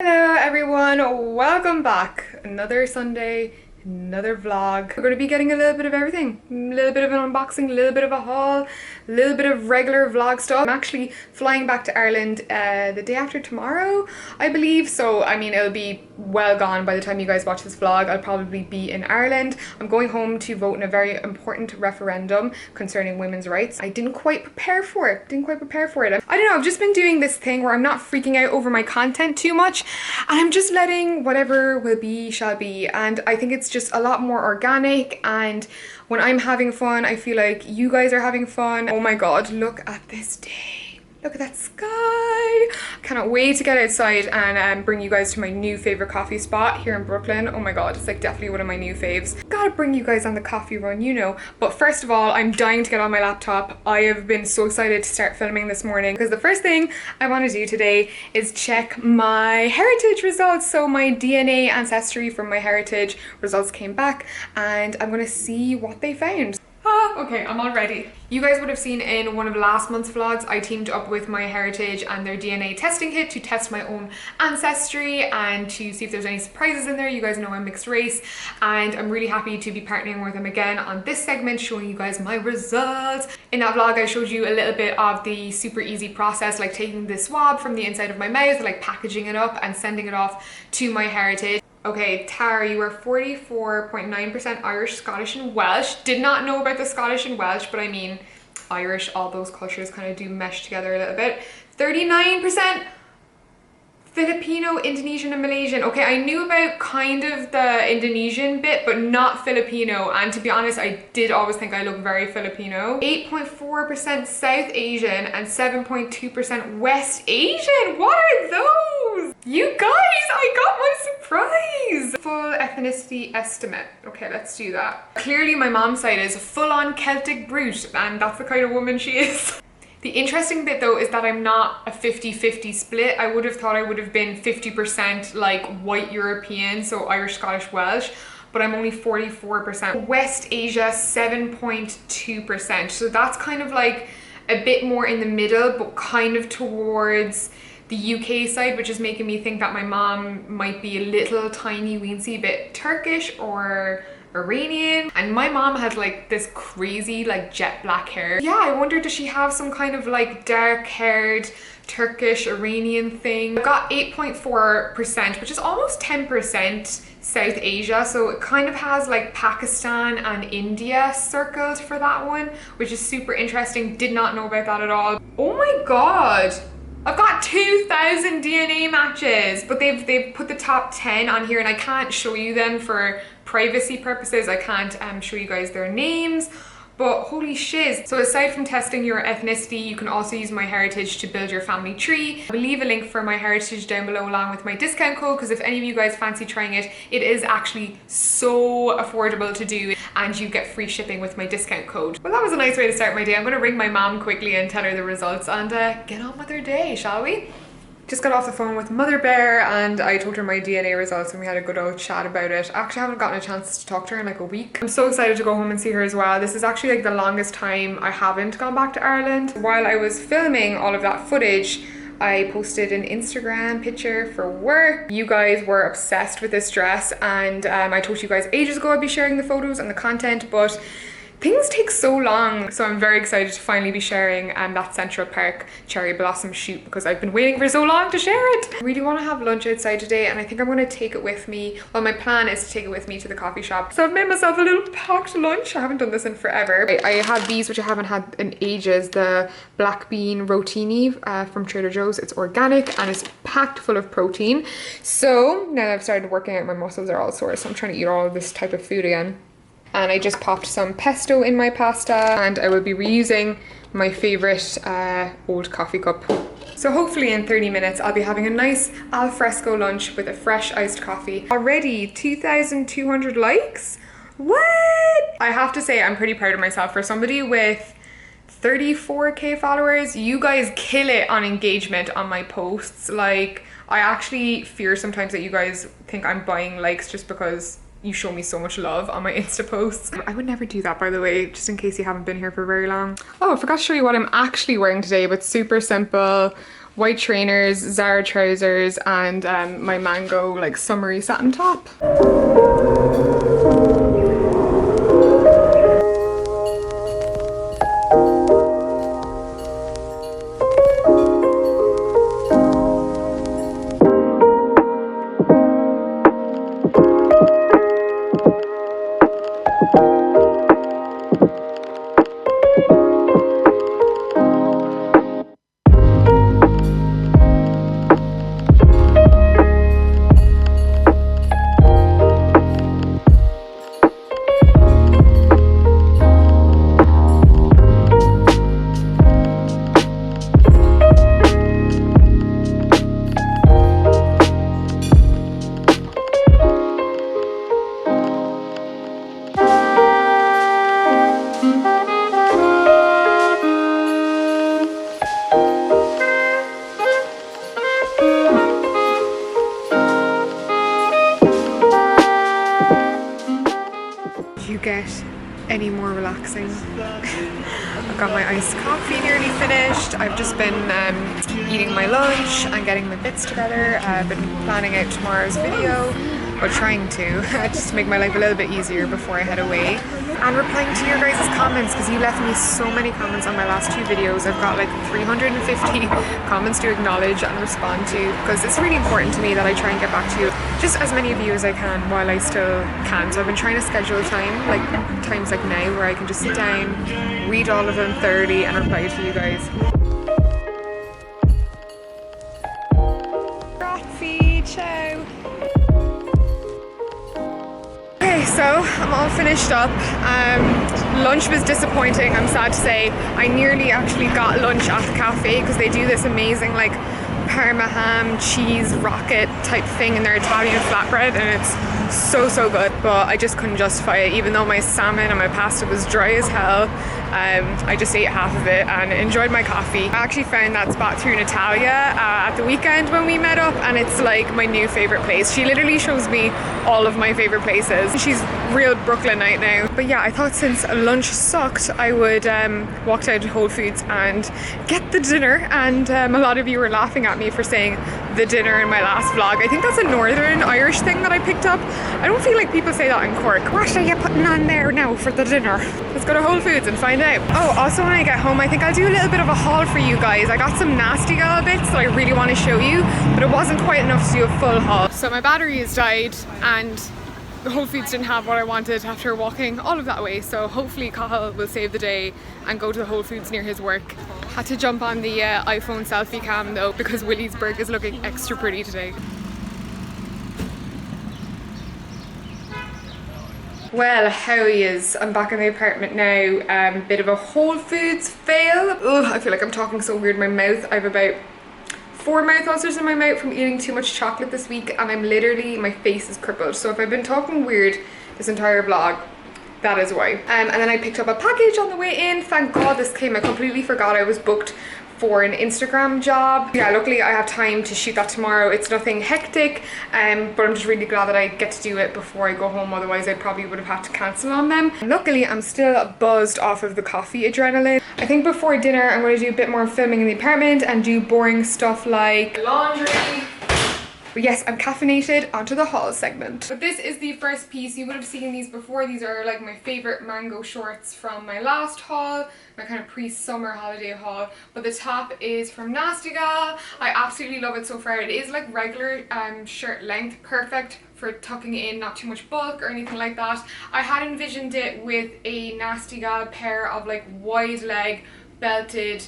Hello everyone, welcome back. Another Sunday, another vlog. We're going to be getting a little bit of everything. A little bit of an unboxing, a little bit of a haul, a little bit of regular vlog stuff. I'm actually flying back to Ireland the day after tomorrow, I believe. So, I mean, it'll be well gone by the time you guys watch this vlog. I'll probably be in Ireland. I'm going home to vote in a very important referendum concerning women's rights. I didn't quite prepare for it. I don't know, I've just been doing this thing where I'm not freaking out over my content too much. And I'm just letting whatever will be shall be. And I think it's just a lot more organic, and when I'm having fun, I feel like you guys are having fun. Oh my god, look at this day. Look at that sky. Cannot wait to get outside and bring you guys to my new favorite coffee spot here in Brooklyn. Oh my god, it's like definitely one of my new faves. Gotta bring you guys on the coffee run, you know. But first of all, I'm dying to get on my laptop. I have been so excited to start filming this morning because the first thing I want to do today is check my heritage results. So my DNA ancestry from MyHeritage results came back and I'm gonna see what they found. Okay, I'm all ready. You guys would have seen in one of last month's vlogs, I teamed up with MyHeritage and their DNA testing kit to test my own ancestry and to see if there's any surprises in there. You guys know I'm mixed race, and I'm really happy to be partnering with them again on this segment, showing you guys my results. In that vlog, I showed you a little bit of the super easy process, like taking the swab from the inside of my mouth, like packaging it up and sending it off to MyHeritage. Okay, Tara, you are 44.9% Irish, Scottish and Welsh. Did not know about the Scottish and Welsh, but I mean, Irish, all those cultures kind of do mesh together a little bit. 39% Filipino, Indonesian and Malaysian. Okay, I knew about kind of the Indonesian bit, but not Filipino. And to be honest, I did always think I look very Filipino. 8.4% South Asian and 7.2% West Asian. What are those? You guys, I got my surprise! Full ethnicity estimate. Okay, let's do that. Clearly my mom's side is full-on Celtic brute, and that's the kind of woman she is. The interesting bit though is that I'm not a 50-50 split. I would have thought I would have been 50% like white European, so Irish, Scottish, Welsh, but I'm only 44%. West Asia, 7.2%. So that's kind of like a bit more in the middle, but kind of towards the UK side, which is making me think that my mom might be a little tiny weensy bit Turkish or Iranian. And my mom has like this crazy like jet black hair. Yeah, I wonder, does she have some kind of like dark haired Turkish Iranian thing? I got 8.4%, which is almost 10% South Asia, so it kind of has like Pakistan and India circled for that one, which is super interesting. Did not know about that at all. Oh my god, I've got 2,000 DNA matches, but they've put the top 10 on here, and I can't show you them for privacy purposes. I can't show you guys their names, but holy shiz. So aside from testing your ethnicity, you can also use MyHeritage to build your family tree. I will leave a link for MyHeritage down below along with my discount code, because if any of you guys fancy trying it, it is actually so affordable to do, and you get free shipping with my discount code. Well, that was a nice way to start my day. I'm gonna ring my mom quickly and tell her the results and get on with her day, shall we? Just got off the phone with Mother Bear and I told her my DNA results and we had a good old chat about it. I actually haven't gotten a chance to talk to her in like a week. I'm so excited to go home and see her as well. This is actually like the longest time I haven't gone back to Ireland. While I was filming all of that footage, I posted an Instagram picture for work. You guys were obsessed with this dress, and I told you guys ages ago I'd be sharing the photos and the content, but things take so long, so I'm very excited to finally be sharing that Central Park cherry blossom shoot, because I've been waiting for so long to share it. I really want to have lunch outside today, and I think I'm going to take it with me. Well, my plan is to take it with me to the coffee shop. So I've made myself a little packed lunch. I haven't done this in forever. I have these, which I haven't had in ages, the black bean rotini from Trader Joe's. It's organic and it's packed full of protein. So now that I've started working out, my muscles are all sore, so I'm trying to eat all of this type of food again. And I just popped some pesto in my pasta, and I will be reusing my favorite old coffee cup. So hopefully in 30 minutes I'll be having a nice al fresco lunch with a fresh iced coffee. Already 2,200 likes? What? I have to say I'm pretty proud of myself. For somebody with 34k followers, you guys kill it on engagement on my posts. Like, I actually fear sometimes that you guys think I'm buying likes just because you show me so much love on my Insta posts. I would never do that, by the way, just in case you haven't been here for very long. Oh, I forgot to show you what I'm actually wearing today, but super simple white trainers, Zara trousers, and my mango like summery satin top. Get any more relaxing. I've got my iced coffee nearly finished. I've just been eating my lunch and getting my bits together. I've been planning out tomorrow's video, or trying to, just to make my life a little bit easier before I head away. And replying to your guys' comments, because you left me so many comments on my last 2 videos. I've got like 350 comments to acknowledge and respond to, because it's really important to me that I try and get back to you, just as many of you as I can while I still can. So I've been trying to schedule time, like times like now, where I can just sit down, read all of them thoroughly and reply to you guys. Grazie, ciao. Okay, so I'm all finished up. Lunch was disappointing, I'm sad to say. I nearly actually got lunch at the cafe because they do this amazing like Parma ham cheese rocket type thing in their Italian flatbread, and it's so good, but I just couldn't justify it. Even though my salmon and my pasta was dry as hell, I just ate half of it and enjoyed my coffee. I actually found that spot through Natalia at the weekend when we met up, and it's like my new favorite place. She literally shows me all of my favorite places. She's real Brooklynite now. But yeah, I thought since lunch sucked, I would walk down to Whole Foods and get the dinner, and a lot of you were laughing at me for saying the dinner in my last vlog. I think that's a Northern Irish thing that I picked up. I don't feel like people say that in Cork. What are you putting on there now for the dinner? Let's go to Whole Foods and find out. Oh, also when I get home, I think I'll do a little bit of a haul for you guys. I got some NASTYGAL bits that I really want to show you, but it wasn't quite enough to do a full haul. So my battery has died, and Whole Foods didn't have what I wanted after walking all of that way, so hopefully Cahill will save the day and go to the Whole Foods near his work. Had to jump on the iPhone selfie cam though, because Williesburg is looking extra pretty today. Well, how is? I'm back in the apartment now. Bit of a Whole Foods fail. Ugh, I feel like I'm talking so weird in my mouth. I have about 4 mouth ulcers in my mouth from eating too much chocolate this week, and I'm literally, my face is crippled. So if I've been talking weird this entire vlog, that is why. And then I picked up a package on the way in. Thank God this came. I completely forgot I was booked for an Instagram job. Yeah, luckily I have time to shoot that tomorrow. It's nothing hectic, but I'm just really glad that I get to do it before I go home, otherwise I probably would have had to cancel on them. And luckily I'm still buzzed off of the coffee adrenaline. I think before dinner I'm going to do a bit more filming in the apartment and do boring stuff like laundry. But yes, I'm caffeinated. Onto the haul segment. But this is the first piece. You would have seen these before. These are like my favorite mango shorts from my last haul, my kind of pre-summer holiday haul. But the top is from NASTYGAL. I absolutely love it so far. It is like regular shirt length, perfect for tucking it in, not too much bulk or anything like that. I had envisioned it with a NASTYGAL pair of like wide leg belted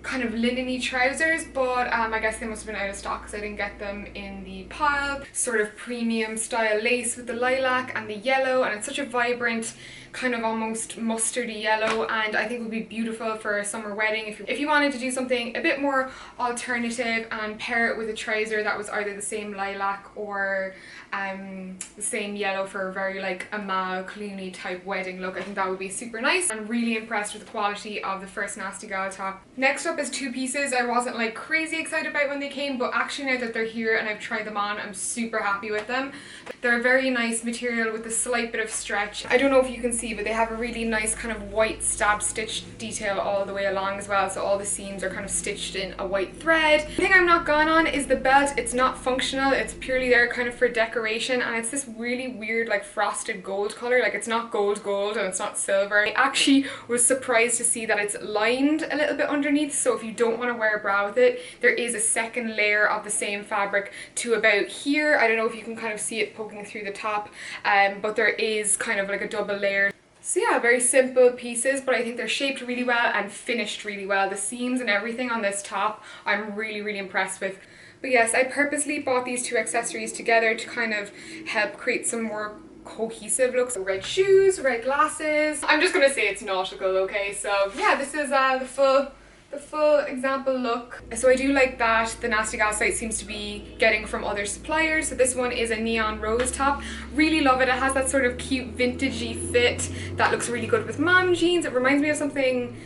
kind of linen-y trousers, but I guess they must have been out of stock because I didn't get them in the pile. Sort of premium style lace with the lilac and the yellow, and it's such a vibrant kind of almost mustardy yellow, and I think it would be beautiful for a summer wedding if you wanted to do something a bit more alternative and pair it with a trouser that was either the same lilac or the same yellow for a very like Amal Clooney type wedding look. I think that would be super nice. I'm really impressed with the quality of the first NASTYGAL top. Next up is 2 pieces I wasn't like crazy excited about when they came, but actually now that they're here and I've tried them on, I'm super happy with them. They're a very nice material with a slight bit of stretch. I don't know if you can see, but they have a really nice kind of white stab stitch detail all the way along as well, so all the seams are kind of stitched in a white thread. The thing I'm not gone on is the belt. It's not functional, it's purely there kind of for decoration, and it's this really weird like frosted gold color. Like, it's not gold and it's not silver. I actually was surprised to see that it's lined a little bit underneath, so if you don't want to wear a bra with it, there is a second layer of the same fabric to about here. I don't know if you can kind of see it poking through the top, but there is kind of like a double layer. So yeah, very simple pieces, but I think they're shaped really well and finished really well. The seams and everything on this top I'm really impressed with. But yes, I purposely bought these two accessories together to kind of help create some more cohesive looks. So red shoes, red glasses. I'm just gonna say it's nautical, okay? So yeah, this is the full example look. So I do like that the NASTYGAL site seems to be getting from other suppliers. So this one is a neon rose top. Really love it. It has that sort of cute vintagey fit that looks really good with mom jeans. It reminds me of something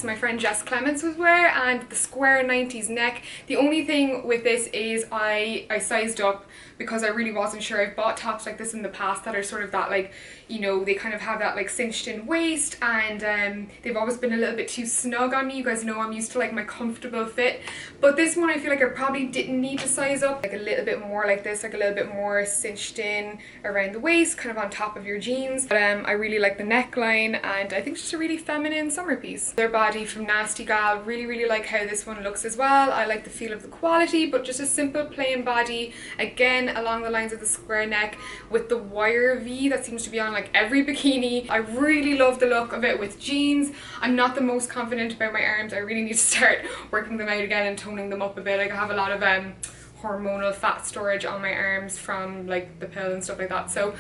my friend Jess Clements would wear, and the square 90s neck. The only thing with this is I sized up because I really wasn't sure. I've bought tops like this in the past that are sort of that, like, you know, they kind of have that like cinched in waist, and they've always been a little bit too snug on me. You guys know I'm used to like my comfortable fit, but this one I feel like I probably didn't need to size up, like a little bit more like this, like a little bit more cinched in around the waist, kind of on top of your jeans. But I really like the neckline, and I think it's just a really feminine summer piece. Their body from NASTYGAL, really like how this one looks as well. I like the feel of the quality, but just a simple plain body, again along the lines of the square neck with the wire V that seems to be on like every bikini. I really love the look of it with jeans. I'm not the most confident about my arms. I really need to start working them out again and toning them up a bit. Like, I have a lot of hormonal fat storage on my arms from like the pill and stuff like that. So,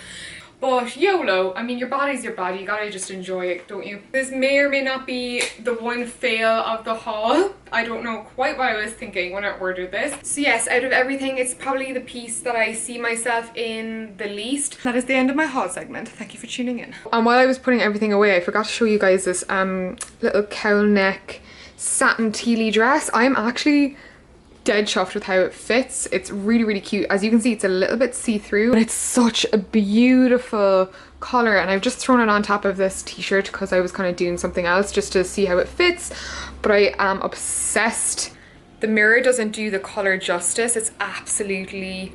but YOLO, I mean, your body's your body, you gotta just enjoy it, don't you? This may or may not be the one fail of the haul. I don't know quite what I was thinking when I ordered this. So yes, out of everything, it's probably the piece that I see myself in the least. That is the end of my haul segment. Thank you for tuning in. And while I was putting everything away, I forgot to show you guys this little cowl neck satin tealy dress. I'm actually dead chuffed with how it fits. It's really cute. As you can see, it's a little bit see-through, but it's such a beautiful color, and I've just thrown it on top of this t-shirt because I was kind of doing something else just to see how it fits, but I am obsessed. The mirror doesn't do the color justice. It's absolutely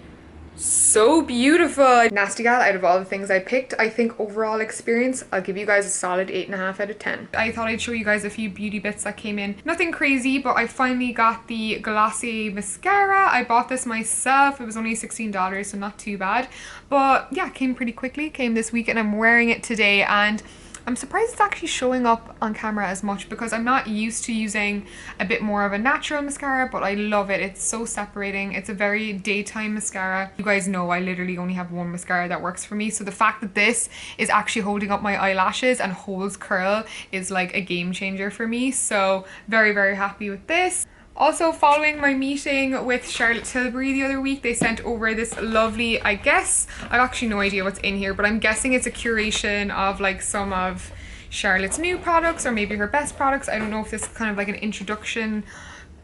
so beautiful. NASTYGAL, out of all the things I picked, I think overall experience, I'll give you guys a solid 8.5 out of 10. I thought I'd show you guys a few beauty bits that came in. Nothing crazy, but I finally got the Glossier mascara. I bought this myself. It was only $16, so not too bad. But yeah, it came pretty quickly. Came this week, and I'm wearing it today, and I'm surprised it's actually showing up on camera as much because I'm not used to using a bit more of a natural mascara, but I love it. It's so separating. It's a very daytime mascara. You guys know I literally only have one mascara that works for me, so the fact that this is actually holding up my eyelashes and holds curl is like a game changer for me. So very happy with this. Also, following my meeting with Charlotte Tilbury the other week, they sent over this lovely, I guess, I've actually no idea what's in here, but I'm guessing it's a curation of like some of Charlotte's new products or maybe her best products. I don't know if this is kind of like an introduction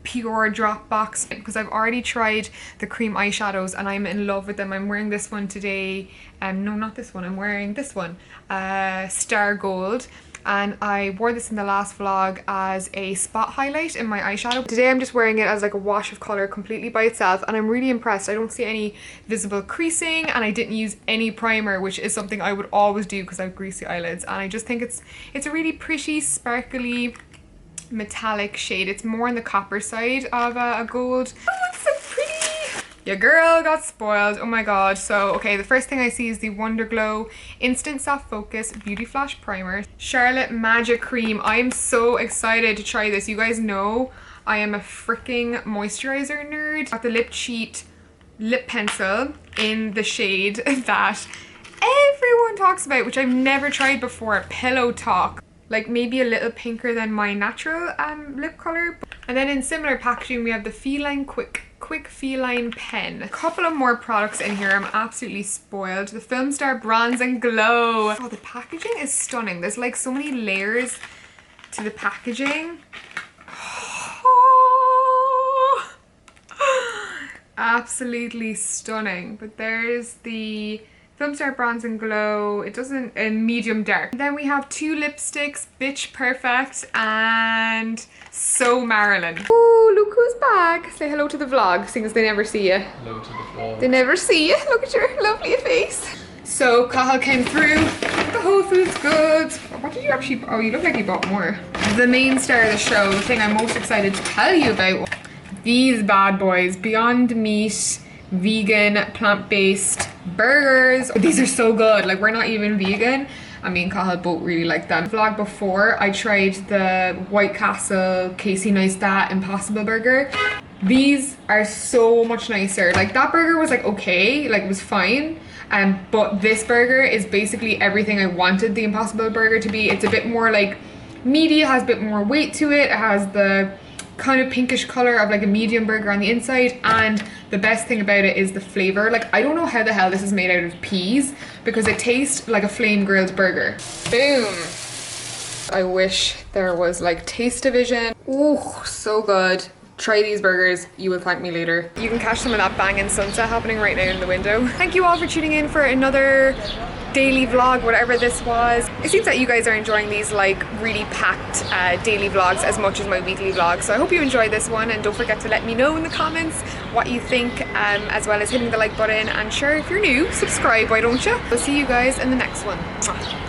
pure drop box, because I've already tried the cream eyeshadows and I'm in love with them. I'm wearing this one today. No, not this one. I'm wearing this one, Star Gold. And I wore this in the last vlog as a spot highlight in my eyeshadow. Today I'm just wearing it as like a wash of colour completely by itself, and I'm really impressed. I don't see any visible creasing, and I didn't use any primer, which is something I would always do because I have greasy eyelids. And I just think it's a really pretty, sparkly, metallic shade. It's more on the copper side of a gold. Oh, it's so pretty! Your girl got spoiled. Oh my god. So, okay, the first thing I see is the Wonder Glow Instant Soft Focus Beauty Flash Primer. Charlotte Magic Cream. I am so excited to try this. You guys know I am a freaking moisturizer nerd. Got the Lip Cheat lip pencil in the shade that everyone talks about, which I've never tried before, Pillow Talk. Like maybe a little pinker than my natural lip color. And then in similar packaging we have the Feline Quick Feline Pen. A couple of more products in here. I'm absolutely spoiled. The Film Star Bronze and Glow. Oh, the packaging is stunning. There's like so many layers to the packaging. Oh, absolutely stunning. But there's the Film Star Bronze and Glow. It doesn't, in medium dark. And then we have 2 lipsticks, Bitch Perfect and So Marilyn. Oh, look who's back. Say hello to the vlog, seeing as they never see you. Hello to the vlog. They never see you. Look at your lovely face. So Cathal came through the Whole Foods goods. What did you actually, oh, you look like you bought more. The main star of the show, the thing I'm most excited to tell you about. These bad boys, Beyond Meat, vegan, plant-based burgers. These are so good. Like, we're not even vegan. I mean, Cathal both really like them. Vlog before, I tried the White Castle Casey Neistat Impossible Burger. These are so much nicer. Like, that burger was like okay, like it was fine. But this burger is basically everything I wanted the Impossible Burger to be. It's a bit more like meaty, it has a bit more weight to it. It has the kind of pinkish color of like a medium burger on the inside, and the best thing about it is the flavor. Like, I don't know how the hell this is made out of peas because it tastes like a flame grilled burger. Boom. I wish there was like taste division. Ooh, so good. Try these burgers, you will thank me later. You can catch some of that banging sunset happening right now in the window. Thank you all for tuning in for another daily vlog, whatever this was. It seems that you guys are enjoying these like really packed daily vlogs as much as my weekly vlogs. So I hope you enjoyed this one, and don't forget to let me know in the comments what you think, as well as hitting the like button, and sure, if you're new, subscribe, why don't you? I'll see you guys in the next one. Mwah.